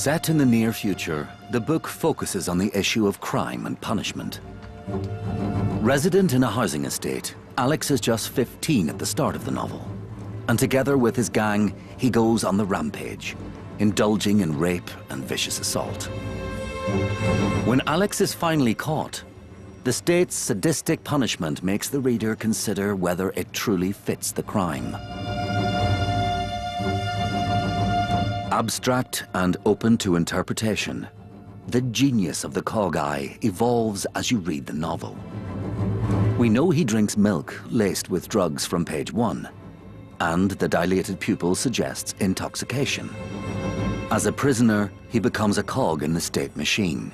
Set in the near future, the book focuses on the issue of crime and punishment. Resident in a housing estate, Alex is just 15 at the start of the novel. And together with his gang, he goes on the rampage, indulging in rape and vicious assault. When Alex is finally caught, the state's sadistic punishment makes the reader consider whether it truly fits the crime. Abstract and open to interpretation, the genius of the cog eye evolves as you read the novel. We know he drinks milk laced with drugs from page 1, and the dilated pupil suggests intoxication. As a prisoner, he becomes a cog in the state machine.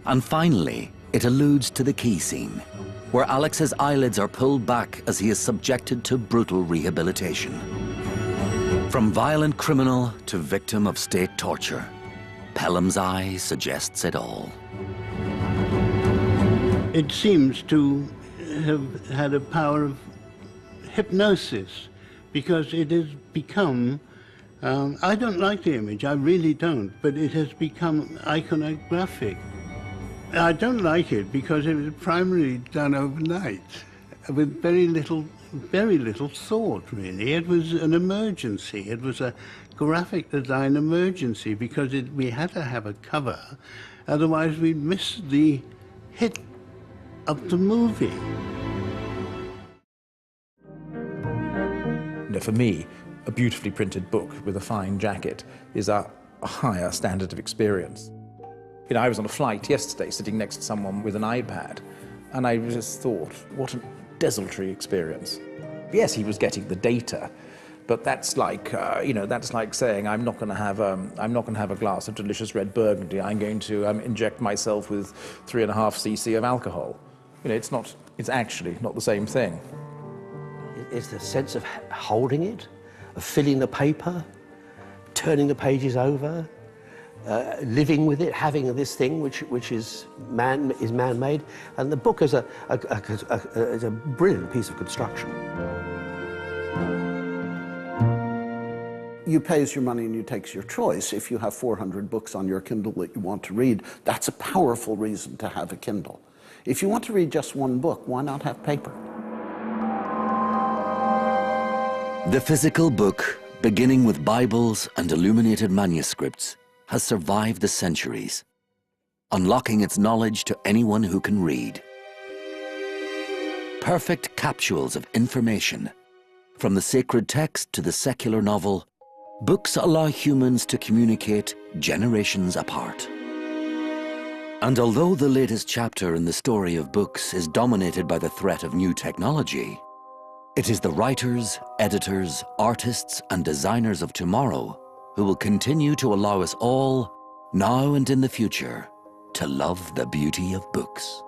And finally, it alludes to the key scene, where Alex's eyelids are pulled back as he is subjected to brutal rehabilitation. From violent criminal to victim of state torture, Pelham's eye suggests it all. It seems to have had a power of hypnosis, because it has become, I don't like the image, I really don't, but it has become iconographic. I don't like it because it was primarily done overnight with very little thought, really. It was an emergency. It was a graphic design emergency because we had to have a cover, otherwise we'd miss the hit of the movie. For me, a beautifully printed book with a fine jacket is a higher standard of experience. I was on a flight yesterday sitting next to someone with an iPad, and I just thought, what a desultory experience. Yes, he was getting the data, but that's like, that's like saying I'm not going to have a glass of delicious red Burgundy. I'm going to inject myself with 3.5 cc of alcohol. It's actually not the same thing. It's the sense of holding it, of filling the paper, turning the pages over, living with it, having this thing which is man-made, and the book is a brilliant piece of construction. You pays your money and you takes your choice. If you have 400 books on your Kindle that you want to read, that's a powerful reason to have a Kindle. If you want to read just one book, why not have paper? The physical book, beginning with Bibles and illuminated manuscripts, has survived the centuries, unlocking its knowledge to anyone who can read. Perfect capsules of information, from the sacred text to the secular novel, books allow humans to communicate generations apart. And although the latest chapter in the story of books is dominated by the threat of new technology, it is the writers, editors, artists, and designers of tomorrow who will continue to allow us all, now and in the future, to love the beauty of books.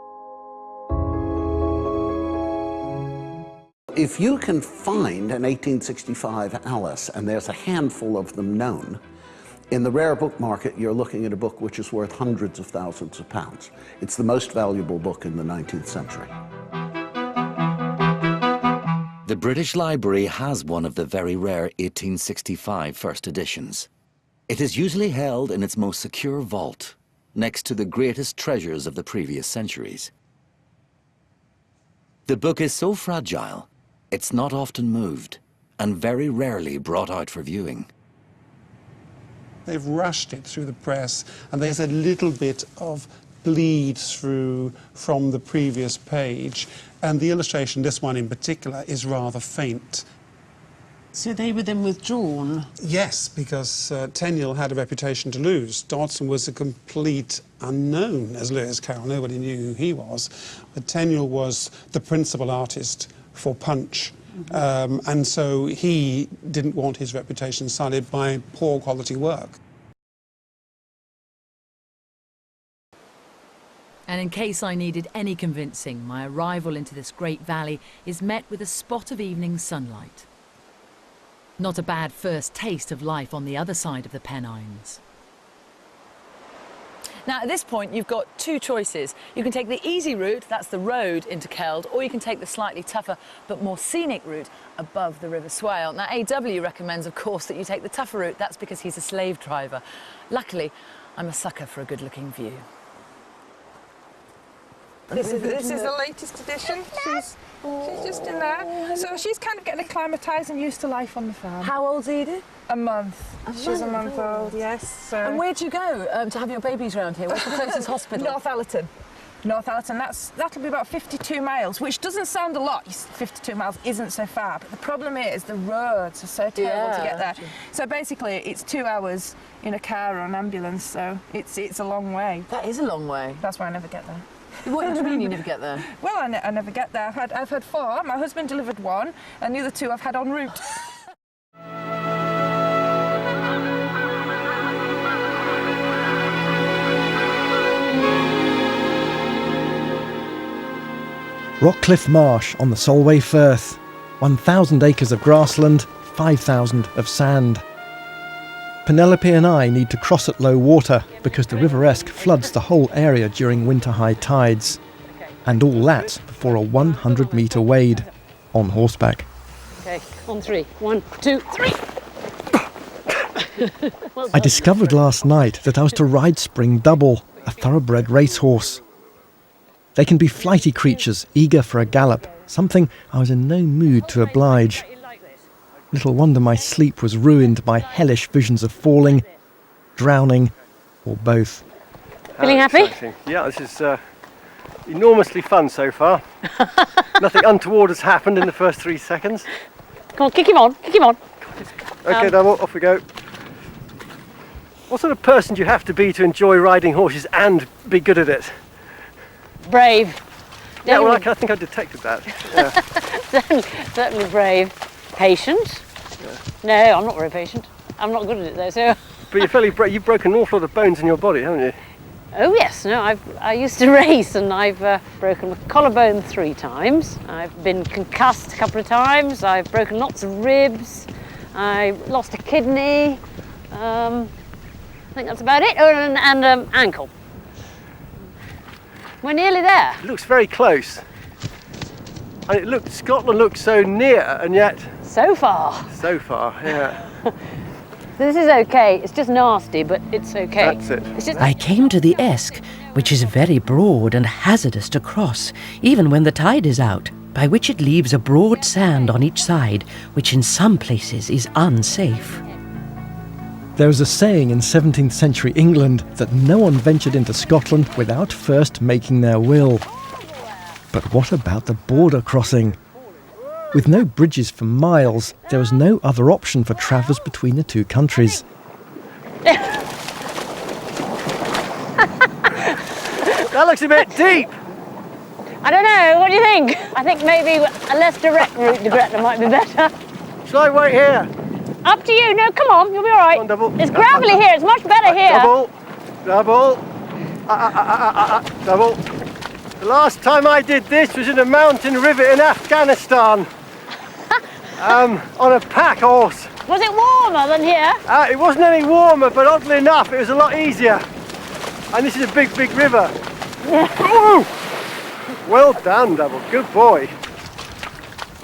If you can find an 1865 Alice, and there's a handful of them known, in the rare book market, you're looking at a book which is worth hundreds of thousands of pounds. It's the most valuable book in the 19th century. The British Library has one of the very rare 1865 first editions. It is usually held in its most secure vault, next to the greatest treasures of the previous centuries. The book is so fragile, it's not often moved, and very rarely brought out for viewing. They've rushed it through the press, and there's a little bit of bleed through from the previous page, and the illustration, this one in particular, is rather faint. So they were then withdrawn? Yes, because Tenniel had a reputation to lose. Dodson was a complete unknown as Lewis Carroll. Nobody knew who he was. But Tenniel was the principal artist for Punch. And so he didn't want his reputation sullied by poor quality work. And in case I needed any convincing, my arrival into this great valley is met with a spot of evening sunlight. Not a bad first taste of life on the other side of the Pennines. Now, at this point, you've got two choices. You can take the easy route, that's the road into Keld, or you can take the slightly tougher but more scenic route above the River Swale. Now, AW recommends, of course, that you take the tougher route. That's because he's a slave driver. Luckily, I'm a sucker for a good-looking view. This is the latest edition. She's just in there. So she's kind of getting acclimatised and used to life on the farm. How old's Edith? A month. She's a month old, yes. So. And where'd you go to have your babies around here? What's the closest hospital? North Allerton. North Allerton, that'll be about 52 miles, which doesn't sound a lot. 52 miles isn't so far, but the problem is the roads are so terrible to get there. So basically, it's 2 hours in a car or an ambulance, so it's a long way. That is a long way. That's why I never get there. What do you mean you never get there? Well, I never get there. I've had 4. My husband delivered 1, and the other 2 I've had en route. Rockcliffe Marsh on the Solway Firth. 1,000 acres of grassland, 5,000 of sand. Penelope and I need to cross at low water because the River Esk floods the whole area during winter high tides. And all that before a 100-metre wade on horseback. Okay, on 3. 1, 2, 3. I discovered last night that I was to ride Spring Double, a thoroughbred racehorse. They can be flighty creatures, eager for a gallop, something I was in no mood to oblige. Little wonder my sleep was ruined by hellish visions of falling, drowning, or both. Feeling happy? Exciting. Yeah, this is enormously fun so far. Nothing untoward has happened in the first 3 seconds. Come on, kick him on, kick him on. Okay, Double, off we go. What sort of person do you have to be to enjoy riding horses and be good at it? Brave. Yeah, well, I think I detected that. Yeah. certainly brave. Patient. Yeah. No, I'm not very patient. I'm not good at it though. So. But you're fairly brave. You've broken an awful lot of bones in your body, haven't you? Oh yes, no. I used to race and I've broken my collarbone 3 times. I've been concussed a couple of times. I've broken lots of ribs. I lost a kidney. I think that's about it. Oh, and ankle. We're nearly there. It looks very close. And Scotland looks so near, and yet... So far. So far, yeah. This is okay. It's just nasty, but it's okay. That's it. It's just... I came to the Esk, which is very broad and hazardous to cross, even when the tide is out, by which it leaves a broad sand on each side, which in some places is unsafe. There was a saying in 17th century England that no one ventured into Scotland without first making their will. But what about the border crossing? With no bridges for miles, there was no other option for travellers between the two countries. That looks a bit deep. I don't know, what do you think? I think maybe a less direct route to Gretna might be better. Shall I wait here? Up to you. No, come on, you'll be all right. Come on, Double. It's gravelly here, it's much better here. Double. Double. The last time I did this was in a mountain river in Afghanistan. On a pack horse. Was it warmer than here? It wasn't any warmer, but oddly enough, it was a lot easier. And this is a big, big river. Yeah. Ooh. Well done, Double. Good boy.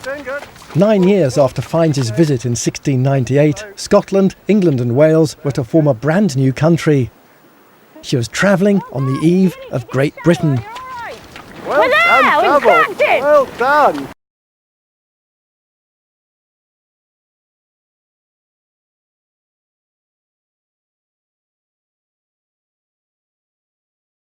Doing good. 9 years after Fiennes' visit in 1698, Scotland, England and Wales were to form a brand new country. She was travelling on the eve of Great Britain. Well done, Double. We've cracked it! Well done.